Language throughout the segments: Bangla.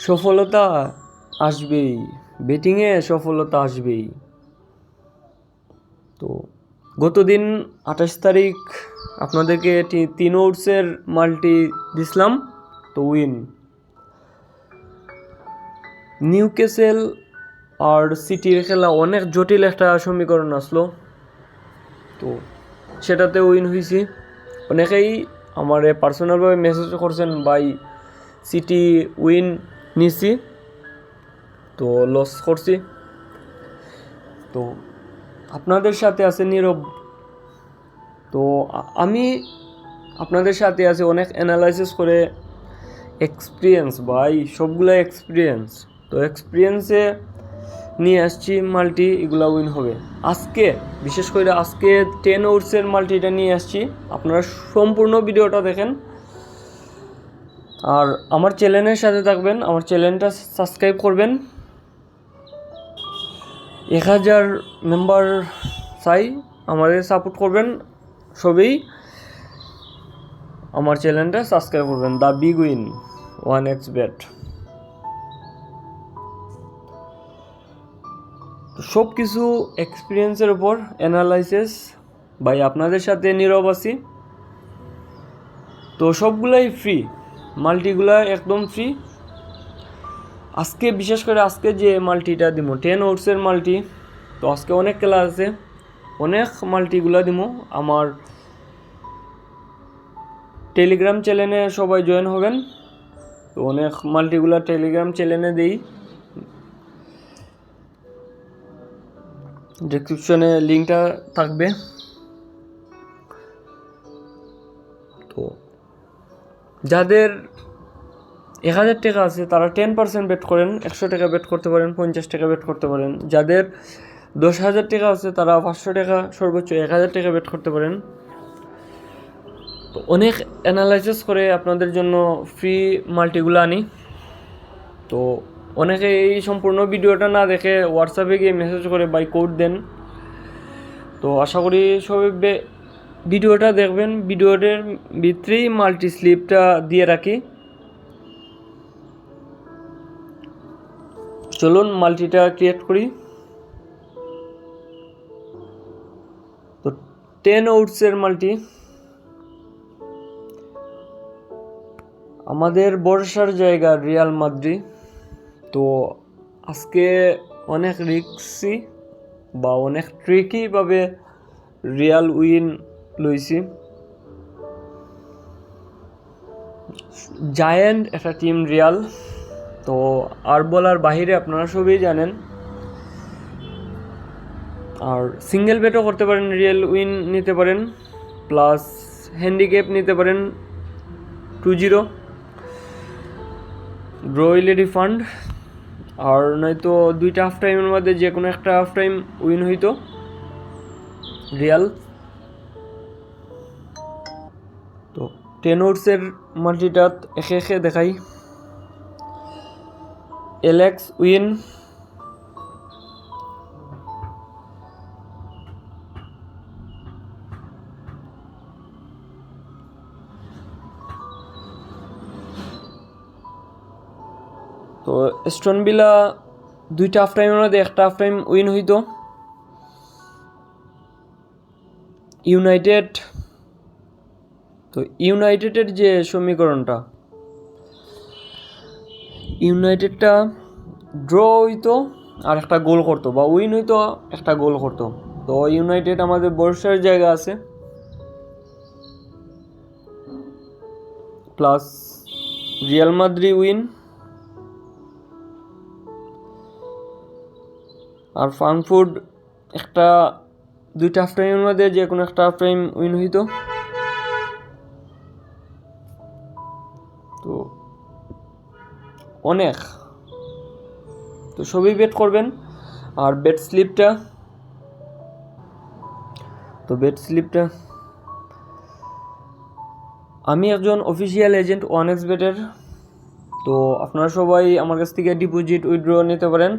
সফলতা আসবেই, বেটিংয়ে সফলতা আসবেই। তো গতদিন 28 তারিখ আপনাদেরকে 3 ওভার্সের মাল্টি দিছিলাম, তো উইন। নিউক্যাসল আর সিটির খেলা অনেক জটিল একটা সমীকরণ আসলো, তো সেটাতে উইন হয়েছি। অনেকেই আমার পার্সোনালভাবে মেসেজ করছেন, ভাই সিটি উইন নিছি তো লস করছি। তো আপনাদের সাথে আছে নীরব, তো আমি আপনাদের সাথে আছে অনেক অ্যানালাইসিস করে এক্সপিরিয়েন্স, ভাই সবগুলো এক্সপিরিয়েন্স। তো এক্সপিরিয়েন্সে নিয়ে আসছি মাল্টি, এগুলো উইন হবে আজকে। বিশেষ করে আজকে 10 ওভার্সের মাল্টিটা নিয়ে আসছি, আপনারা সম্পূর্ণ ভিডিওটা দেখেন আর আমার চ্যানেলের সাথে থাকবেন, আমার চ্যানেলটা সাবস্ক্রাইব করবেন। 1000 মেম্বার চাই, আমাদের সাপোর্ট করবেন সবই। আমার চ্যানেলটা সাবস্ক্রাইব করবেন, দ্য বিগ উইন 1xBet। সব কিছু এক্সপিরিয়েন্সের উপর অ্যানালাইসিস, ভাই আপনাদের সাথে নীরব আছি। তো সবগুলাই ফ্রি, মাল্টিগুলা একদম ফ্রি। আজকে বিশেষ করে আজকে যে মাল্টিটা দিব 10 ওভার্সের মাল্টি, তো আজকে অনেক খেলা আছে, অনেক মাল্টিগুলা দিব। আমার টেলিগ্রাম চ্যানেলে সবাই জয়েন হবেন, তো অনেক মাল্টিগুলা টেলিগ্রাম চ্যানেলে দিই, ডেসক্রিপশনে লিঙ্কটা থাকবে। তো যাদের 1000 টাকা আছে তারা 10% বেট করেন, 100 টাকা বেট করতে পারেন, 50 টাকা বেট করতে পারেন। যাদের 10,000 টাকা আছে তারা 500 টাকা, সর্বোচ্চ 1000 টাকা বেট করতে পারেন। তো অনেক অ্যানালাইসিস করে আপনাদের জন্য ফ্রি মাল্টিগুলো আনি। তো অনেকে এই সম্পূর্ণ ভিডিওটা না দেখে হোয়াটসঅ্যাপে গিয়ে মেসেজ করে বাই কোড দেন, তো আশা করি সবাই ভিডিওটা দেখবেন। ভিডিওটার ভিতরেই মাল্টি স্লিপটা দিয়ে রাখি। চলুন মাল্টিটা ক্রিয়েট করি। তো 10 ওভার্সের মাল্টি, আমাদের ভরসার জায়গা রিয়াল মাদ্রিদ। তো আজকে অনেক রিস্কি বা অনেক ট্রিকিভাবে রিয়াল উইন লইছি। জায়ান্ট একটা টিম রিয়াল, তো আর বলার বাহিরে আপনারা সবই জানেন। আর সিঙ্গেল বেটও করতে পারেন, রিয়াল উইন নিতে পারেন, প্লাস হ্যান্ডিক্যাপ নিতে পারেন 2-0, ড্র হইলে রিফান্ড। আর নয়তো দুইটা হাফ টাইমের মধ্যে যে কোনো একটা হাফ টাইম উইন হইতো রিয়াল। তো 10 ওভার্সের মাল্টিটা একে একে দেখাই। এলেক্স উইন, তো স্টোন ভিলা দুইটা হাফ টাইমের মধ্যে একটা হাফ টাইম উইন হইতো। ইউনাইটেড, তো ইউনাইটেডের যে সমীকরণটা, ইউনাইটেডটা ড্র হইতো আর একটা গোল করতো, বা উইন হইতো একটা গোল করতো। তো ইউনাইটেড আমাদের ভরসার জায়গা আছে, প্লাস রিয়াল মাদ্রিদ উইন। আর ফ্রাঙ্কফুর্ট একটা দুইটা হাফ টাইমের মধ্যে যে কোনো একটা হাফ টাইম উইন হইতো। তো অনেক, তো সবই বেট করবেন। আর বেট স্লিপটা, তো বেট স্লিপটা আমি একজন অফিসিয়াল এজেন্ট 1xBet-এর, তো আপনারা সবাই আমার কাছ থেকে ডিপোজিট উইথড্র নিতে পারেন।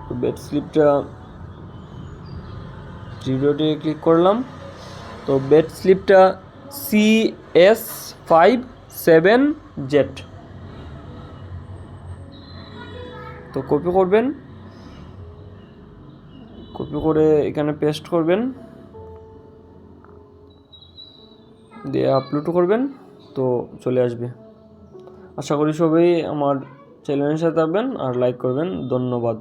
তো বেট স্লিপটা জিরোতে ক্লিক করলাম, তো বেট স্লিপটা CS57Z। তো কপি করবেন, কপি করে এখানে পেস্ট করবেন, দিয়ে আপলোড করবেন, তো চলে আসবে। আশা করি সবাই আমার চ্যানেলের সাথে থাকবেন আর লাইক করবেন। ধন্যবাদ।